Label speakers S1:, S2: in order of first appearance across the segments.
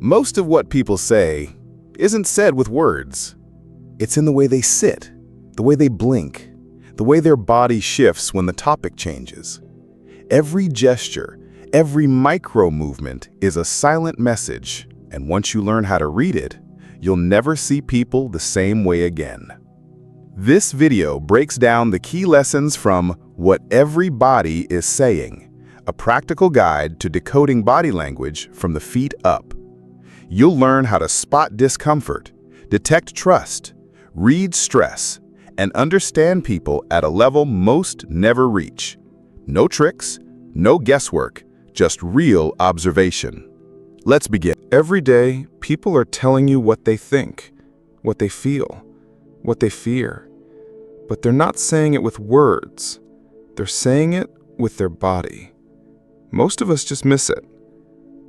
S1: Most of what people say isn't said with words. It's in the way they sit, the way they blink, the way their body shifts when the topic changes. Every gesture, every micro movement is a silent message, and once you learn how to read it, you'll never see people the same way again. This video breaks down the key lessons from What Every Body is Saying, a practical guide to decoding body language from the feet up. You'll learn how to spot discomfort, detect trust, read stress, and understand people at a level most never reach. No tricks, no guesswork, just real observation. Let's begin. Every day, people are telling you what they think, what they feel, what they fear. But they're not saying it with words. They're saying it with their body. Most of us just miss it.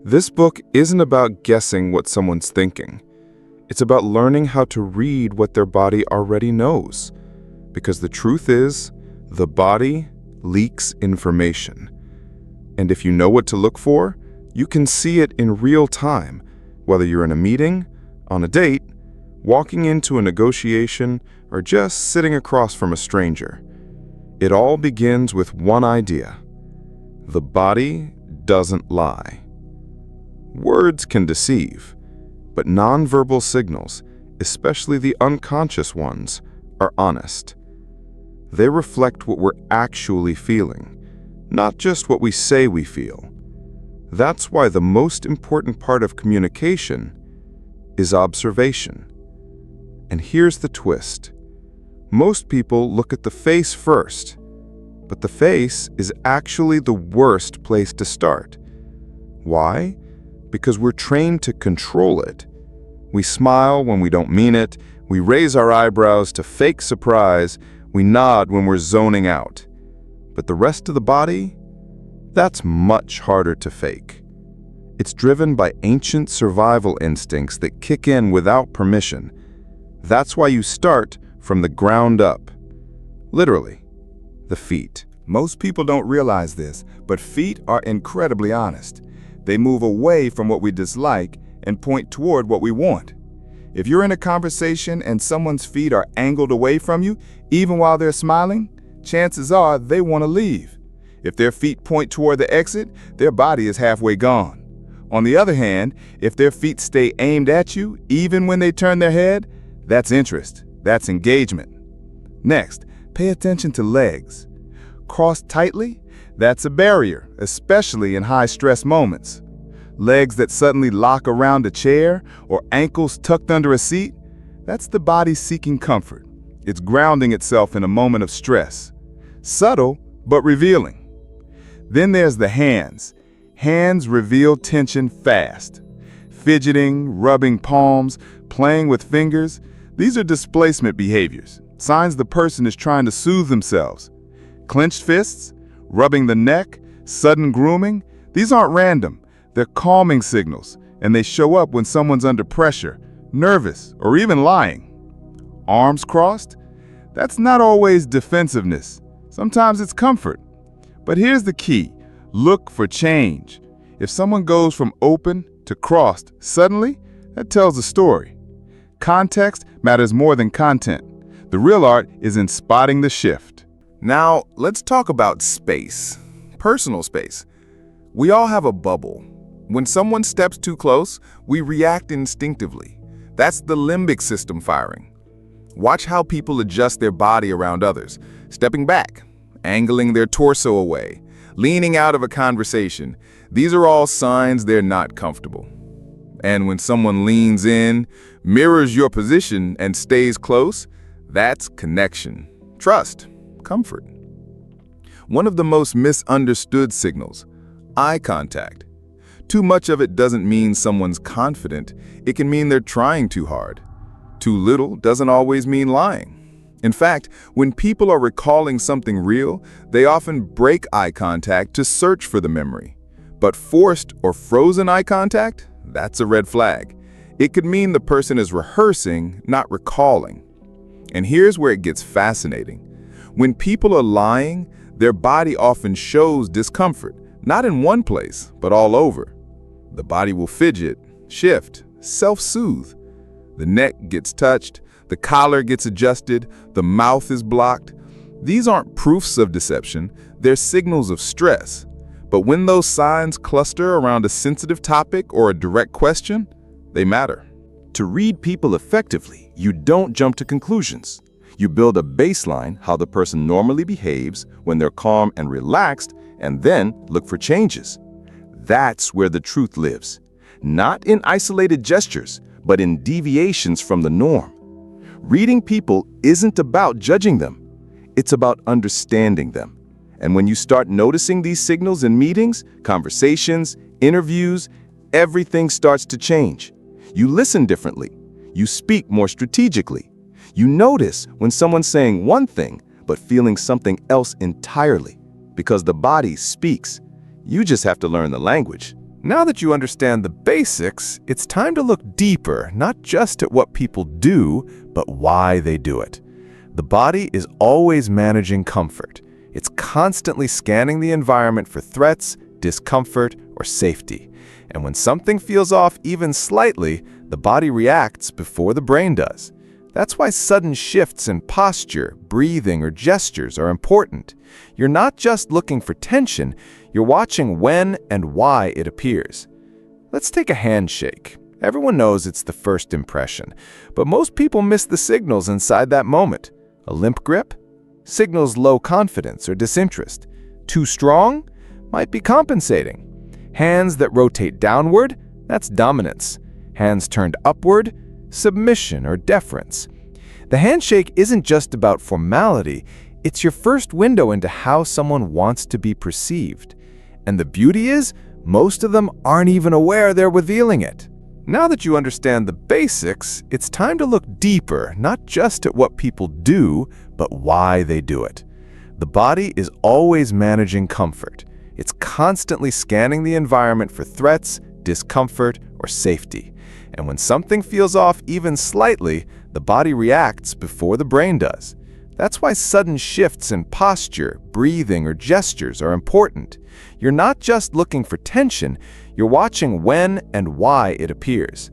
S1: This book isn't about guessing what someone's thinking. It's about learning how to read what their body already knows. Because the truth is, the body leaks information. And if you know what to look for, you can see it in real time, whether you're in a meeting, on a date, walking into a negotiation, or just sitting across from a stranger. It all begins with one idea. The body doesn't lie. Words can deceive, but nonverbal signals, especially the unconscious ones, are honest. They reflect what we're actually feeling, not just what we say we feel. That's why the most important part of communication is observation. And here's the twist. Most people look at the face first, but the face is actually the worst place to start. Why? Because we're trained to control it. We smile when we don't mean it, we raise our eyebrows to fake surprise, we nod when we're zoning out. But the rest of the body? That's much harder to fake. It's driven by ancient survival instincts that kick in without permission. That's why you start from the ground up. Literally, the feet.
S2: Most people don't realize this, but feet are incredibly honest. They move away from what we dislike and point toward what we want. If you're in a conversation and someone's feet are angled away from you, even while they're smiling, chances are they want to leave. If their feet point toward the exit, their body is halfway gone. On the other hand, if their feet stay aimed at you, even when they turn their head, that's interest, that's engagement. Next, pay attention to legs. Crossed tightly, that's a barrier, especially in high-stress moments. Legs that suddenly lock around a chair or ankles tucked under a seat, that's the body seeking comfort. It's grounding itself in a moment of stress. Subtle, but revealing. Then there's the hands. Hands reveal tension fast. Fidgeting, rubbing palms, playing with fingers, these are displacement behaviors, signs the person is trying to soothe themselves. Clenched fists, rubbing the neck, sudden grooming, these aren't random. They're calming signals, and they show up when someone's under pressure, nervous, or even lying. Arms crossed? That's not always defensiveness. Sometimes it's comfort. But here's the key. Look for change. If someone goes from open to crossed suddenly, that tells a story. Context matters more than content. The real art is in spotting the shift. Now, let's talk about space. Personal space. We all have a bubble. When someone steps too close, we react instinctively. That's the limbic system firing. Watch how people adjust their body around others, stepping back, angling their torso away, leaning out of a conversation. These are all signs they're not comfortable. And when someone leans in, mirrors your position, and stays close, that's connection, trust, comfort. One of the most misunderstood signals, eye contact. Too much of it doesn't mean someone's confident. It can mean they're trying too hard. Too little doesn't always mean lying. In fact, when people are recalling something real, they often break eye contact to search for the memory. But forced or frozen eye contact, that's a red flag. It could mean the person is rehearsing, not recalling. And here's where it gets fascinating. When people are lying, their body often shows discomfort, not in one place, but all over. The body will fidget, shift, self-soothe. The neck gets touched, the collar gets adjusted, the mouth is blocked. These aren't proofs of deception, they're signals of stress. But when those signs cluster around a sensitive topic or a direct question, they matter.
S3: To read people effectively, you don't jump to conclusions. You build a baseline, how the person normally behaves when they're calm and relaxed, and then look for changes. That's where the truth lives. Not in isolated gestures, but in deviations from the norm. Reading people isn't about judging them. It's about understanding them. And when you start noticing these signals in meetings, conversations, interviews, everything starts to change. You listen differently. You speak more strategically. You notice when someone's saying one thing, but feeling something else entirely. Because the body speaks. You just have to learn the language.
S4: Now that you understand the basics, it's time to look deeper, not just at what people do, but why they do it. The body is always managing comfort. It's constantly scanning the environment for threats, discomfort, or safety. And when something feels off even slightly, the body reacts before the brain does. That's why sudden shifts in posture, breathing, or gestures are important. You're not just looking for tension, you're watching when and why it appears. Let's take a handshake. Everyone knows it's the first impression, but most people miss the signals inside that moment. A limp grip signals low confidence or disinterest. Too strong might be compensating. Hands that rotate downward, that's dominance. Hands turned upward, submission or deference. The handshake isn't just about formality, it's your first window into how someone wants to be perceived. And the beauty is, most of them aren't even aware they're revealing it. Now that you understand the basics, it's time to look deeper, not just at what people do, but why they do it. The body is always managing comfort. It's constantly scanning the environment for threats, discomfort, or safety. And when something feels off even slightly, the body reacts before the brain does. That's why sudden shifts in posture, breathing, or gestures are important. You're not just looking for tension, you're watching when and why it appears.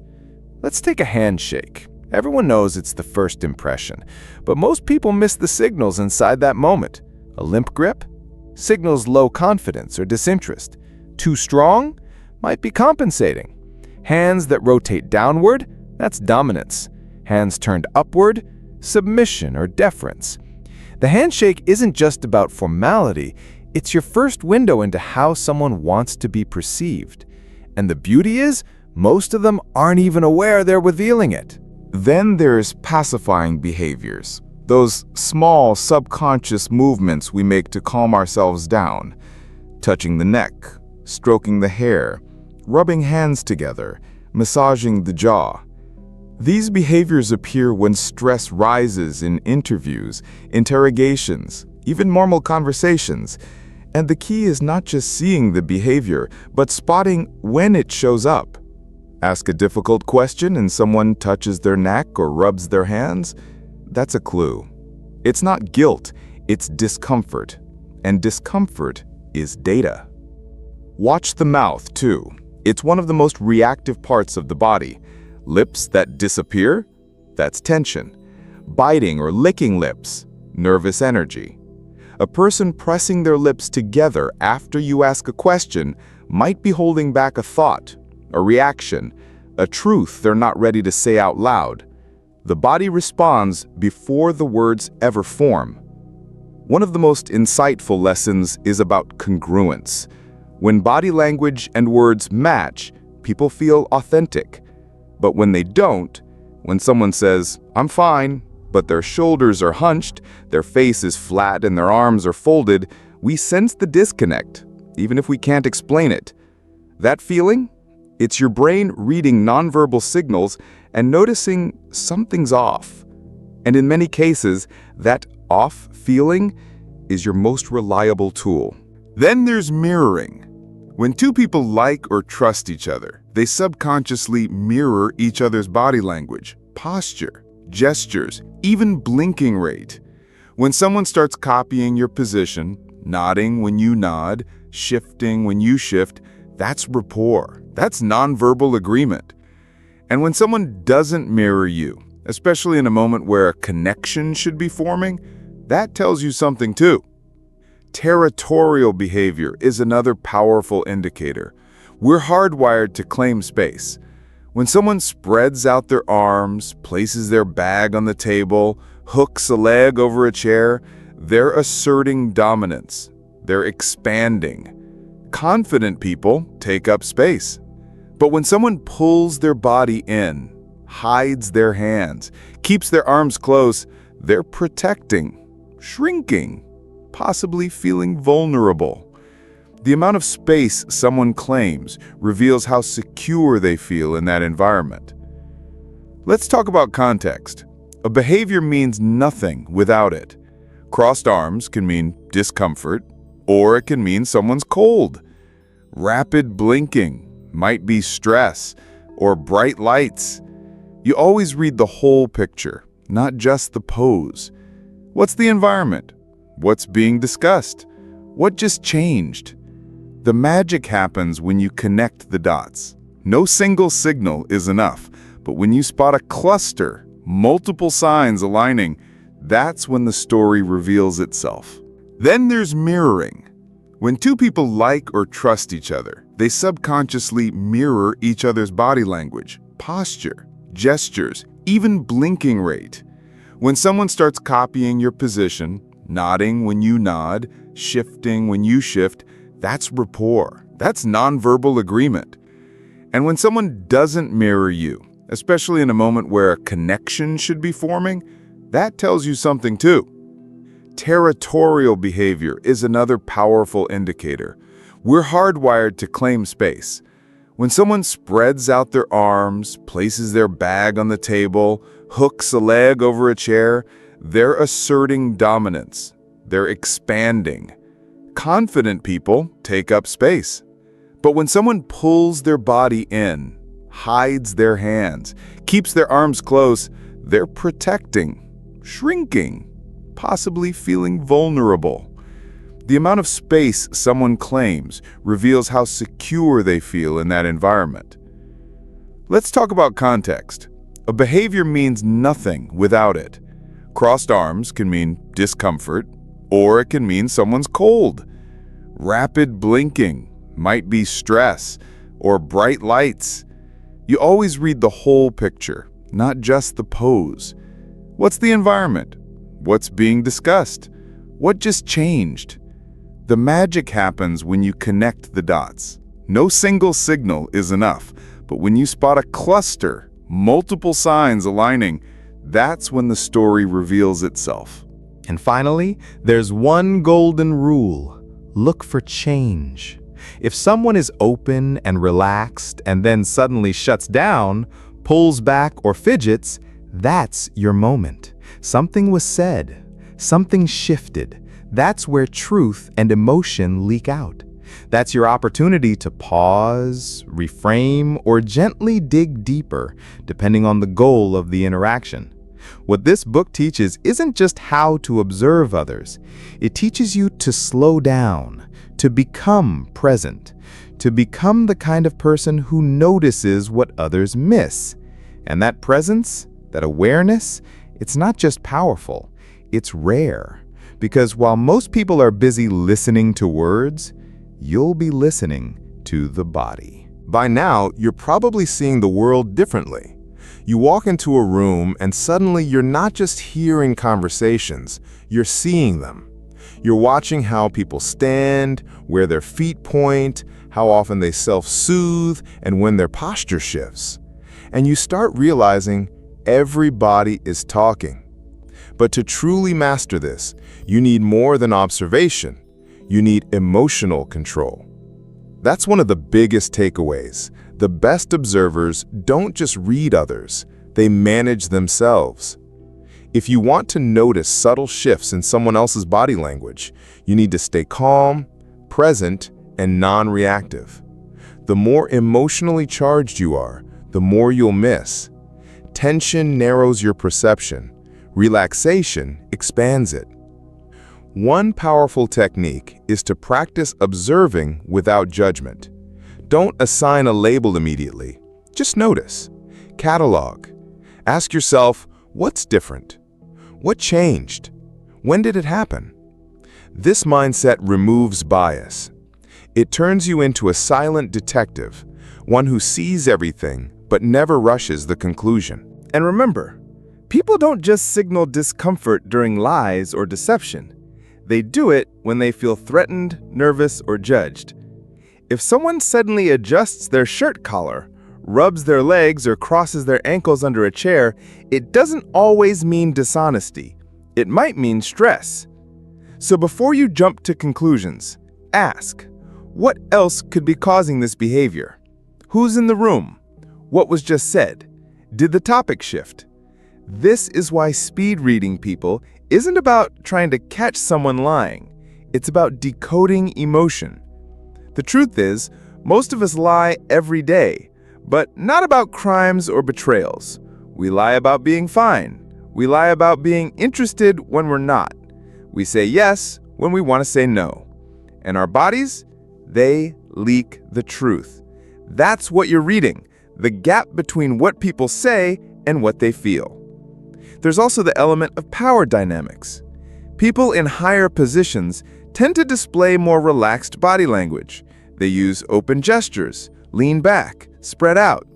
S4: Let's take a handshake. Everyone knows it's the first impression, but most people miss the signals inside that moment. A limp grip signals low confidence or disinterest. Too strong might be compensating. Hands that rotate downward, that's dominance. Hands turned upward, submission or deference. The handshake isn't just about formality, it's your first window into how someone wants to be perceived. And the beauty is, most of them aren't even aware they're revealing it.
S2: Then there's pacifying behaviors. Those small subconscious movements we make to calm ourselves down. Touching the neck, stroking the hair, rubbing hands together, massaging the jaw. These behaviors appear when stress rises in interviews, interrogations, even normal conversations. And the key is not just seeing the behavior, but spotting when it shows up. Ask a difficult question and someone touches their neck or rubs their hands. That's a clue. It's not guilt, it's discomfort. And discomfort is data. Watch the mouth, too. It's one of the most reactive parts of the body. Lips that disappear, that's tension. Biting or licking lips, nervous energy. A person pressing their lips together after you ask a question might be holding back a thought, a reaction, a truth they're not ready to say out loud. The body responds before the words ever form. One of the most insightful lessons is about congruence. When body language and words match, people feel authentic. But when they don't, when someone says, "I'm fine," but their shoulders are hunched, their face is flat, and their arms are folded, we sense the disconnect, even if we can't explain it. That feeling? It's your brain reading nonverbal signals and noticing something's off. And in many cases, that off feeling is your most reliable tool.
S5: Then there's mirroring. When two people like or trust each other, they subconsciously mirror each other's body language, posture, gestures, even blinking rate. When someone starts copying your position, nodding when you nod, shifting when you shift, that's rapport. That's nonverbal agreement.
S2: And when someone doesn't mirror you, especially in a moment where a connection should be forming, that tells you something too. Territorial behavior is another powerful indicator. We're hardwired to claim space. When someone spreads out their arms, places their bag on the table, hooks a leg over a chair, they're asserting dominance. They're expanding. Confident people take up space. But when someone pulls their body in, hides their hands, keeps their arms close, they're protecting, shrinking, possibly feeling vulnerable. The amount of space someone claims reveals how secure they feel in that environment. Let's talk about context. A behavior means nothing without it. Crossed arms can mean discomfort, or it can mean someone's cold. Rapid blinking might be stress, or bright lights. You always read the whole picture, not just the pose. What's the environment? What's being discussed? What just changed? The magic happens when you connect the dots. No single signal is enough, but when you spot a cluster, multiple signs aligning, that's when the story reveals itself. Then there's mirroring. When two people like or trust each other, they subconsciously mirror each other's body language, posture, gestures, even blinking rate. When someone starts copying your position, nodding when you nod, shifting when you shift, that's rapport. That's nonverbal agreement. And when someone doesn't mirror you, especially in a moment where a connection should be forming, that tells you something too. Territorial behavior is another powerful indicator. We're hardwired to claim space. When someone spreads out their arms, places their bag on the table, hooks a leg over a chair, they're asserting dominance. They're expanding. Confident people take up space. But when someone pulls their body in, hides their hands, keeps their arms close, they're protecting, shrinking, possibly feeling vulnerable. The amount of space someone claims reveals how secure they feel in that environment. Let's talk about context. A behavior means nothing without it. Crossed arms can mean discomfort, or it can mean someone's cold. Rapid blinking might be stress, or bright lights. You always read the whole picture, not just the pose. What's the environment? What's being discussed? What just changed? The magic happens when you connect the dots. No single signal is enough, but when you spot a cluster, multiple signs aligning, that's when the story reveals itself.
S4: And finally, there's one golden rule. Look for change. If someone is open and relaxed and then suddenly shuts down, pulls back or fidgets, that's your moment. Something was said. Something shifted. That's where truth and emotion leak out. That's your opportunity to pause, reframe, or gently dig deeper, depending on the goal of the interaction. What this book teaches isn't just how to observe others. It teaches you to slow down, to become present, to become the kind of person who notices what others miss. And that presence, that awareness, it's not just powerful, it's rare. Because while most people are busy listening to words, you'll be listening to the body. By now, you're probably seeing the world differently. You walk into a room and suddenly you're not just hearing conversations, you're seeing them. You're watching how people stand, where their feet point, how often they self-soothe, and when their posture shifts. And you start realizing everybody is talking. But to truly master this, you need more than observation. You need emotional control. That's one of the biggest takeaways. The best observers don't just read others, they manage themselves. If you want to notice subtle shifts in someone else's body language, you need to stay calm, present, and non-reactive. The more emotionally charged you are, the more you'll miss. Tension narrows your perception. Relaxation expands it. One powerful technique is to practice observing without judgment. Don't assign a label immediately. Just notice.
S1: Catalog. Ask yourself, what's different? What changed? When did it happen? This mindset removes bias. It turns you into a silent detective, one who sees everything but never rushes the conclusion.
S4: And remember, people don't just signal discomfort during lies or deception. They do it when they feel threatened, nervous, or judged. If someone suddenly adjusts their shirt collar, rubs their legs, or crosses their ankles under a chair, it doesn't always mean dishonesty. It might mean stress. So before you jump to conclusions, ask, what else could be causing this behavior? Who's in the room? What was just said? Did the topic shift? This is why speed reading people isn't about trying to catch someone lying. It's about decoding emotion. The truth is, most of us lie every day, but not about crimes or betrayals. We lie about being fine. We lie about being interested when we're not. We say yes when we want to say no. And our bodies, they leak the truth. That's what you're reading, the gap between what people say and what they feel. There's also the element of power dynamics. People in higher positions tend to display more relaxed body language. They use open gestures, lean back, spread out.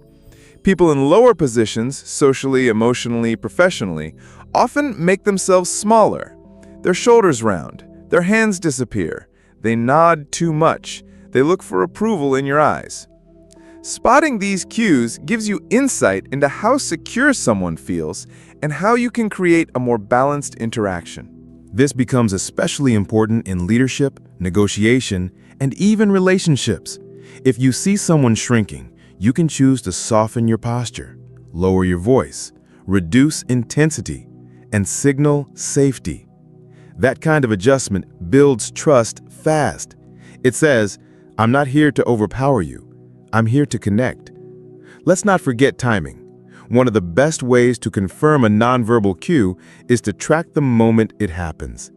S4: People in lower positions, socially, emotionally, professionally, often make themselves smaller. Their shoulders round, their hands disappear, they nod too much, they look for approval in your eyes. Spotting these cues gives you insight into how secure someone feels and how you can create a more balanced interaction. This becomes especially important in leadership, negotiation, and even relationships. If you see someone shrinking, you can choose to soften your posture, lower your voice, reduce intensity, and signal safety. That kind of adjustment builds trust fast. It says, I'm not here to overpower you. I'm here to connect. Let's not forget timing. One of the best ways to confirm a nonverbal cue is to track the moment it happens.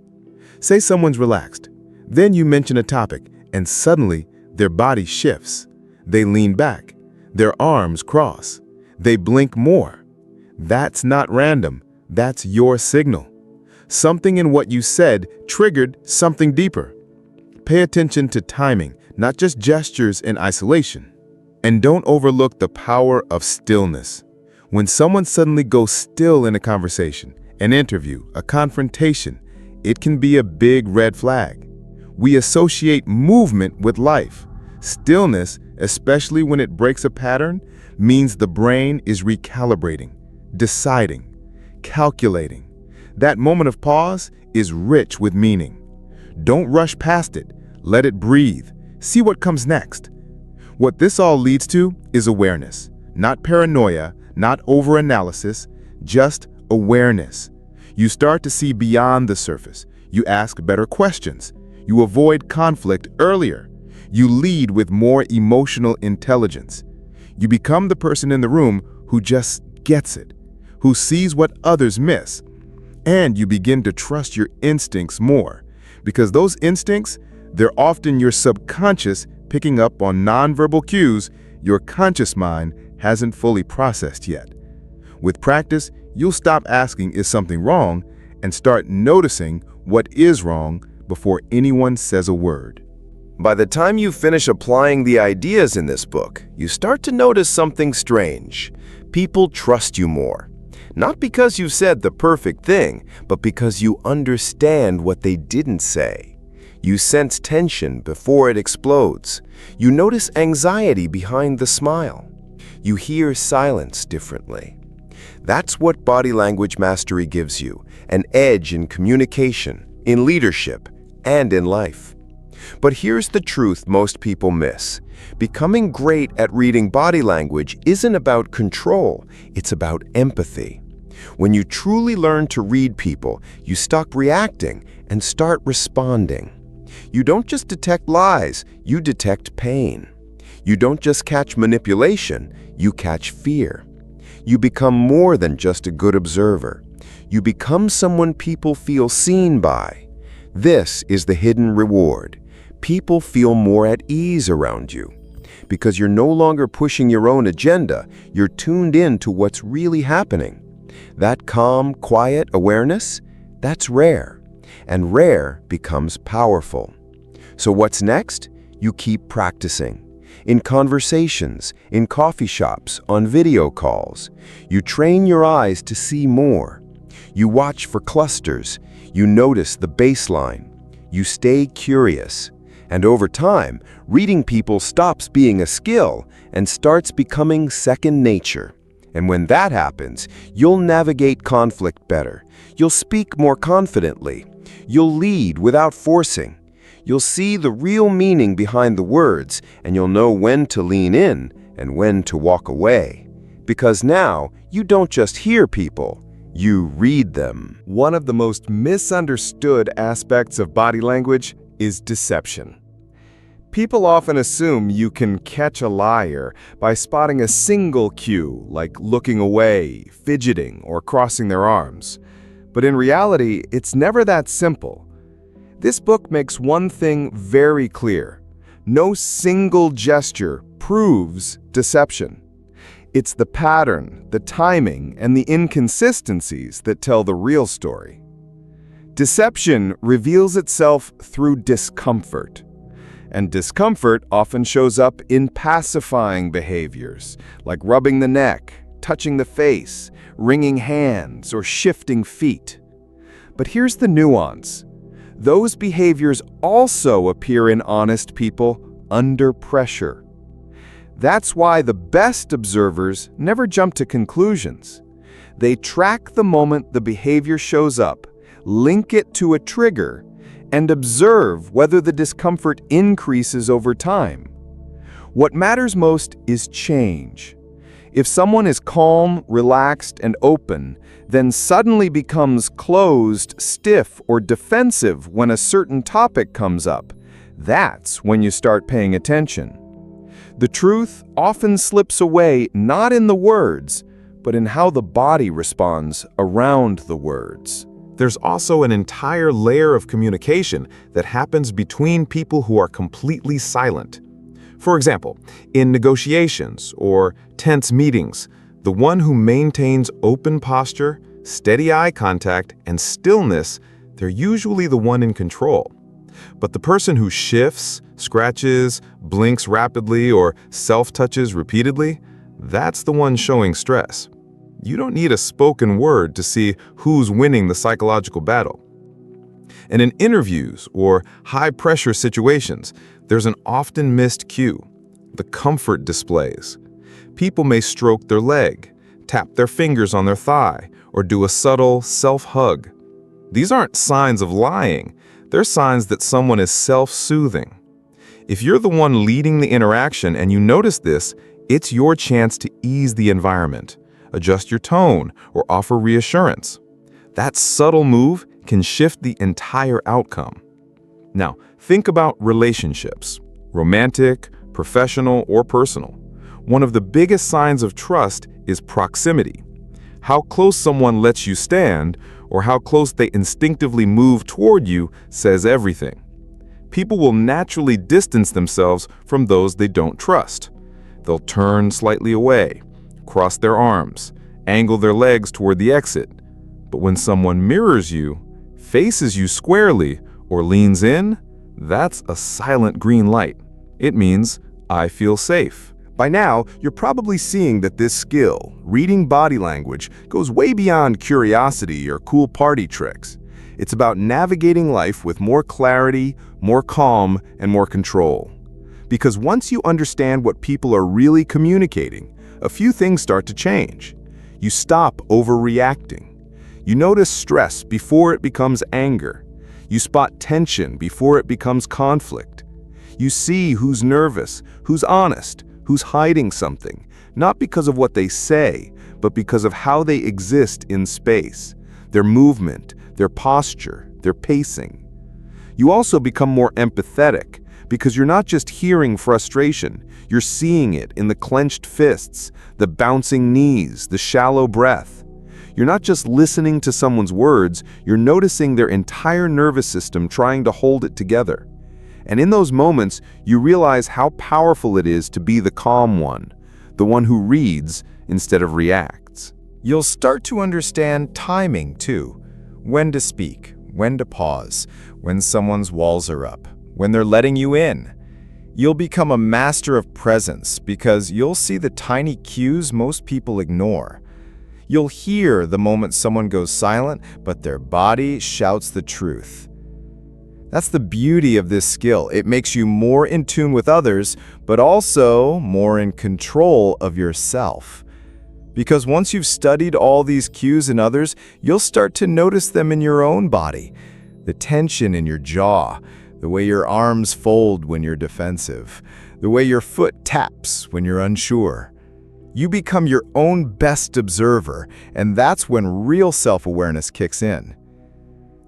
S4: Say someone's relaxed. Then you mention a topic, and suddenly their body shifts. They lean back. Their arms cross. They blink more. That's not random. That's your signal. Something in what you said triggered something deeper. Pay attention to timing, not just gestures in isolation. And don't overlook the power of stillness. When someone suddenly goes still in a conversation, an interview, a confrontation, it can be a big red flag. We associate movement with life. Stillness, especially when it breaks a pattern, means the brain is recalibrating, deciding, calculating. That moment of pause is rich with meaning. Don't rush past it. Let it breathe. See what comes next. What this all leads to is awareness, not paranoia, not overanalysis, just awareness. You start to see beyond the surface. You ask better questions. You avoid conflict earlier. You lead with more emotional intelligence. You become the person in the room who just gets it, who sees what others miss. And you begin to trust your instincts more, because those instincts, they're often your subconscious picking up on nonverbal cues your conscious mind hasn't fully processed yet. With practice, you'll stop asking, is something wrong, and start noticing what is wrong before anyone says a word.
S3: By the time you finish applying the ideas in this book, you start to notice something strange. People trust you more. Not because you said the perfect thing, but because you understand what they didn't say. You sense tension before it explodes. You notice anxiety behind the smile. You hear silence differently. That's what body language mastery gives you, an edge in communication, in leadership, and in life. But here's the truth most people miss. Becoming great at reading body language isn't about control, it's about empathy. When you truly learn to read people, you stop reacting and start responding. You don't just detect lies, you detect pain. You don't just catch manipulation, you catch fear. You become more than just a good observer. You become someone people feel seen by. This is the hidden reward. People feel more at ease around you.
S6: because you're no longer pushing your own agenda, you're tuned in to what's really happening. That calm, quiet awareness, that's rare. And rare becomes powerful. So what's next? You keep practicing. In conversations, in coffee shops, on video calls. You train your eyes to see more. You watch for clusters. You notice the baseline. You stay curious. And over time, reading people stops being a skill and starts becoming second nature. And when that happens, you'll navigate conflict better. You'll speak more confidently. You'll lead without forcing. You'll see the real meaning behind the words, and you'll know when to lean in and when to walk away. Because now, you don't just hear people, you read them.
S1: One of the most misunderstood aspects of body language is deception. People often assume you can catch a liar by spotting a single cue, like looking away, fidgeting, or crossing their arms. But in reality, it's never that simple. This book makes one thing very clear. No single gesture proves deception. It's the pattern, the timing, and the inconsistencies that tell the real story. Deception reveals itself through discomfort. And discomfort often shows up in pacifying behaviors, like rubbing the neck, touching the face, wringing hands, or shifting feet. But here's the nuance. Those behaviors also appear in honest people under pressure. That's why the best observers never jump to conclusions. They track the moment the behavior shows up, link it to a trigger, and observe whether the discomfort increases over time. What matters most is change. If someone is calm, relaxed, and open, then suddenly becomes closed, stiff, or defensive when a certain topic comes up, that's when you start paying attention. The truth often slips away not in the words, but in how the body responds around the words.
S3: There's also an entire layer of communication that happens between people who are completely silent. For example, in negotiations or tense meetings, the one who maintains open posture, steady eye contact, and stillness, they're usually the one in control. But the person who shifts, scratches, blinks rapidly, or self-touches repeatedly, that's the one showing stress. You don't need a spoken word to see who's winning the psychological battle. And in interviews or high-pressure situations, there's an often missed cue: the comfort displays. People may stroke their leg, tap their fingers on their thigh, or do a subtle self-hug. These aren't signs of lying. They're signs that someone is self-soothing. If you're the one leading the interaction and you notice this, it's your chance to ease the environment, adjust your tone, or offer reassurance. That subtle move can shift the entire outcome. Now, think about relationships, romantic, professional, or personal. One of the biggest signs of trust is proximity. How close someone lets you stand, or how close they instinctively move toward you, says everything. People will naturally distance themselves from those they don't trust. They'll turn slightly away, cross their arms, angle their legs toward the exit. But when someone mirrors you, faces you squarely, or leans in, that's a silent green light. It means, I feel safe.
S1: By now, you're probably seeing that this skill, reading body language, goes way beyond curiosity or cool party tricks. It's about navigating life with more clarity, more calm, and more control. Because once you understand what people are really communicating, a few things start to change. You stop overreacting. You notice stress before it becomes anger. You spot tension before it becomes conflict. You see who's nervous, who's honest, who's hiding something, not because of what they say, but because of how they exist in space, their movement, their posture, their pacing. You also become more empathetic because you're not just hearing frustration, you're seeing it in the clenched fists, the bouncing knees, the shallow breath. You're not just listening to someone's words, you're noticing their entire nervous system trying to hold it together.
S4: And in those moments, you realize how powerful it is to be the calm one, the one who reads instead of reacts.
S7: You'll start to understand timing, too. When to speak, when to pause, when someone's walls are up, when they're letting you in. You'll become a master of presence because you'll see the tiny cues most people ignore. You'll hear the moment someone goes silent, but their body shouts the truth. That's the beauty of this skill. It makes you more in tune with others, but also more in control of yourself. Because once you've studied all these cues in others, you'll start to notice them in your own body. The tension in your jaw, the way your arms fold when you're defensive, the way your foot taps when you're unsure. You become your own best observer, and that's when real self-awareness kicks in.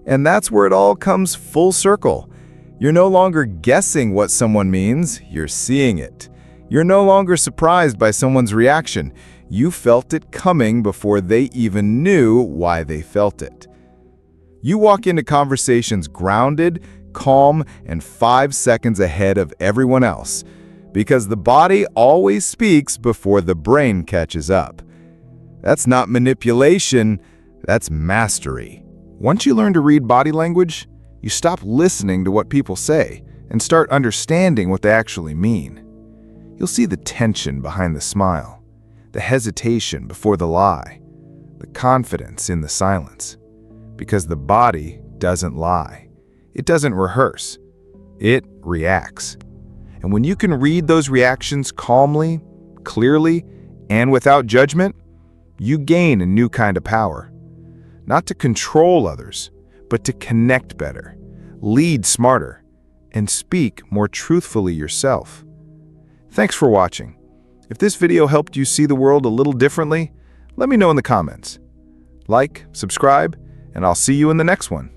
S7: And that's where it all comes full circle. You're no longer guessing what someone means, you're seeing it. You're no longer surprised by someone's reaction. You felt it coming before they even knew why they felt it. You walk into conversations grounded, calm, and 5 seconds ahead of everyone else, because the body always speaks before the brain catches up. That's not manipulation, that's mastery.
S5: Once you learn to read body language, you stop listening to what people say and start understanding what they actually mean. You'll see the tension behind the smile, the hesitation before the lie, the confidence in the silence. Because the body doesn't lie. It doesn't rehearse. It reacts. And when you can read those reactions calmly, clearly, and without judgment, you gain a new kind of power. Not to control others, but to connect better, lead smarter, and speak more truthfully yourself. Thanks for watching. If this video helped you see the world a little differently, let me know in the comments. Like, subscribe, and I'll see you in the next one.